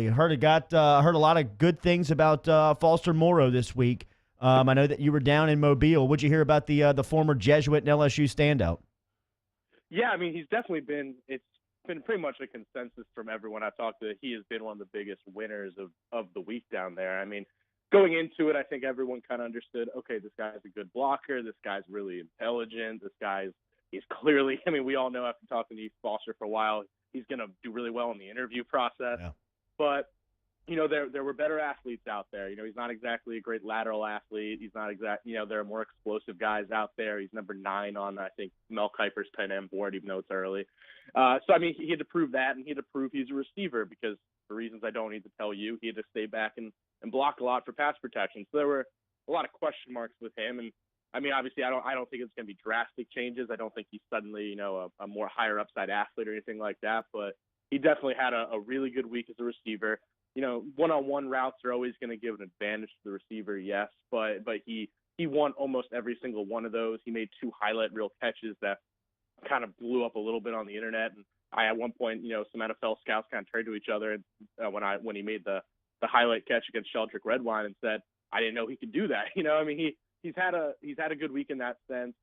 Heard a lot of good things about Foster Morrow this week. I know that you were down in Mobile. What'd you hear about the former Jesuit and LSU standout? Yeah, I mean, he's definitely been. It's been pretty much a consensus from everyone I've talked to. He has been one of the biggest winners of the week down there. I mean, going into it, I think everyone kind of understood. Okay, this guy's a good blocker. This guy's really intelligent. He's clearly. I mean, we all know after talking to Foster for a while, he's going to do really well in the interview process. Yeah. But there were better athletes out there. He's not exactly a great lateral athlete. He's not there are more explosive guys out there. He's number 9 on, I think, Mel Kiper's 10M board, even though it's early. So, I mean, he had to prove that, and he had to prove he's a receiver because for reasons I don't need to tell you, he had to stay back and block a lot for pass protection. So there were a lot of question marks with him. And, I mean, obviously, I don't think it's going to be drastic changes. I don't think he's suddenly, a more higher upside athlete or anything like that. But he definitely had a really good week as a receiver. One-on-one routes are always going to give an advantage to the receiver, yes, but he won almost every single one of those. He made 2 highlight reel catches that kind of blew up a little bit on the internet. And at one point, some NFL scouts kind of turned to each other when he made the highlight catch against Sheldrick Redwine and said, "I didn't know he could do that." I mean, he's had a good week in that sense.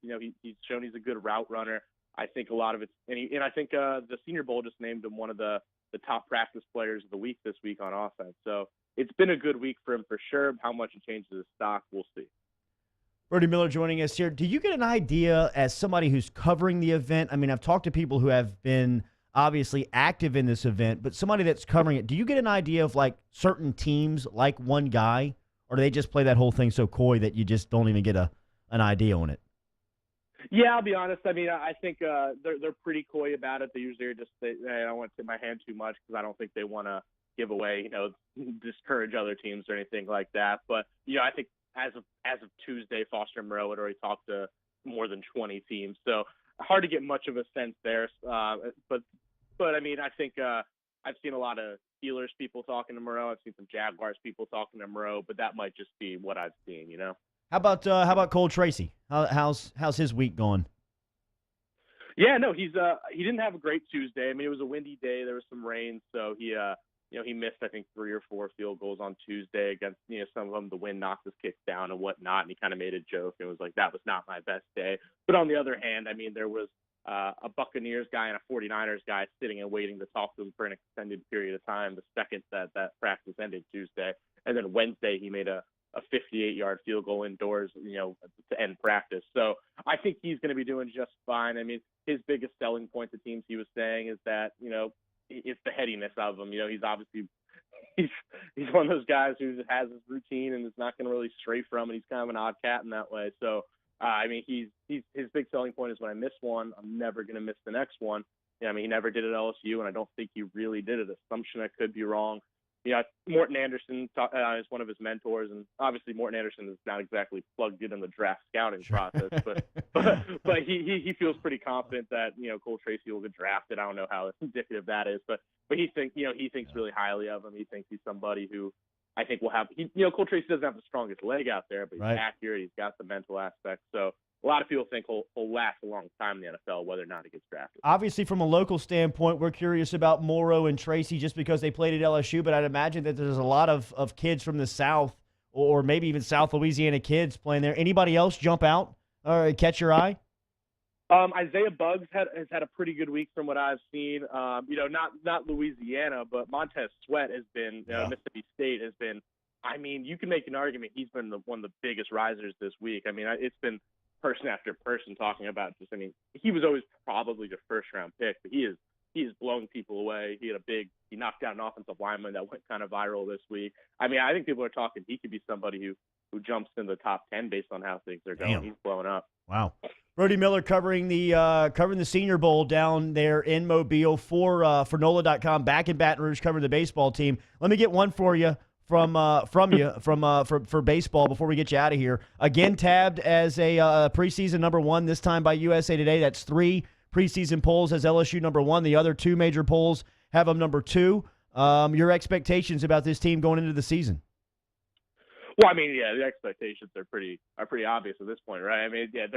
He's shown he's a good route runner. I think a lot of it's and I think the Senior Bowl just named him one of the top practice players of the week this week on offense. So it's been a good week for him for sure. How much it changes his stock, we'll see. Brody Miller joining us here. Do you get an idea as somebody who's covering the event? I mean, I've talked to people who have been obviously active in this event, but somebody that's covering it, do you get an idea of like certain teams like one guy, or do they just play that whole thing so coy that you just don't even get an idea on it? Yeah, I'll be honest. I mean, I think they're pretty coy about it. They usually are just I don't want to tip my hand too much because I don't think they want to give away, discourage other teams or anything like that. But I think as of Tuesday, Foster Moreau had already talked to more than 20 teams, so hard to get much of a sense there. But I mean, I think I've seen a lot of Steelers people talking to Moreau. I've seen some Jaguars people talking to Moreau, but that might just be what I've seen. How about Cole Tracy? How's his week going? Yeah, no, he didn't have a great Tuesday. I mean, it was a windy day. There was some rain, so he missed, I think, 3 or 4 field goals on Tuesday against, some of them. The wind knocked his kicks down and whatnot, and he kind of made a joke. It was like, that was not my best day. But on the other hand, I mean, there was a Buccaneers guy and a 49ers guy sitting and waiting to talk to him for an extended period of time the second that practice ended Tuesday. And then Wednesday, he made a 58-yard field goal indoors, to end practice. So I think he's going to be doing just fine. I mean, his biggest selling point to teams, he was saying, is that, it's the headiness of him. He's obviously he's one of those guys who has his routine and is not going to really stray from it. He's kind of an odd cat in that way. So, I mean, he's his big selling point is when I miss one, I'm never going to miss the next one. I mean, he never did it at LSU, and I don't think he really did it. Assumption I could be wrong. Morton Anderson is one of his mentors, and obviously Morton Anderson is not exactly plugged in the draft scouting process, but he feels pretty confident that Cole Tracy will get drafted. I don't know how indicative that is, but he thinks really highly of him. He thinks he's somebody who I think will have. Cole Tracy doesn't have the strongest leg out there, but he's Right. accurate. He's got the mental aspect, so. A lot of people think he'll last a long time in the NFL, whether or not he gets drafted. Obviously, from a local standpoint, we're curious about Morrow and Tracy just because they played at LSU, but I'd imagine that there's a lot of kids from the South or maybe even South Louisiana kids playing there. Anybody else jump out or catch your eye? Isaiah Buggs has had a pretty good week from what I've seen. Not Louisiana, but Montez Sweat has been, Mississippi State has been, I mean, you can make an argument he's been one of the biggest risers this week. I mean, it's been person after person talking about he was always probably the first round pick, but he has blown people away. He knocked out an offensive lineman that went kind of viral this week. I mean, I think people are talking he could be somebody who jumps in the top 10 based on how things are going. Damn. He's blowing up. Wow. Brody Miller covering the Senior Bowl down there in Mobile for NOLA.com, back in Baton Rouge covering the baseball team. Let me get one for you. For baseball before we get you out of here. Again, tabbed as a preseason number 1, this time by USA Today. That's 3 preseason polls as LSU number 1. The other 2 major polls have them number 2. Your expectations about this team going into the season? Well, I mean, yeah, the expectations are pretty obvious at this point, right? I mean, yeah,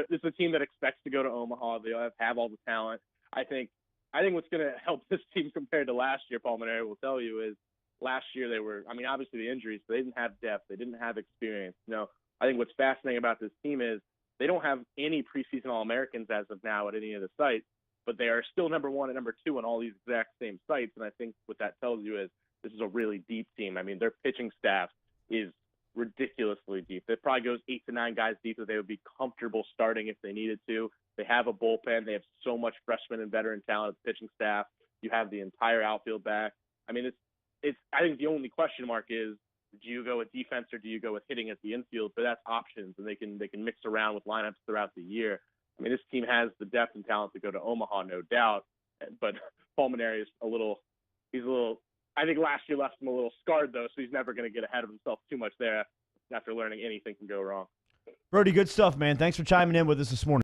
it's a team that expects to go to Omaha. They have all the talent. I think what's going to help this team compared to last year, Paul Manera will tell you, is last year they were, I mean, obviously the injuries, but they didn't have depth. They didn't have experience. I think what's fascinating about this team is they don't have any preseason All-Americans as of now at any of the sites, but they are still number 1 and number 2 on all these exact same sites. And I think what that tells you is this is a really deep team. I mean, their pitching staff is ridiculously deep. It probably goes 8 to 9 guys deep that they would be comfortable starting if they needed to. They have a bullpen. They have so much freshman and veteran talent at the pitching staff. You have the entire outfield back. I mean, it's. I think the only question mark is, do you go with defense or do you go with hitting at the infield? But that's options, and they can mix around with lineups throughout the year. I mean, this team has the depth and talent to go to Omaha, no doubt. But Pulmonary is a little. I think last year left him a little scarred though, so he's never going to get ahead of himself too much there. After learning anything can go wrong. Brody, good stuff, man. Thanks for chiming in with us this morning.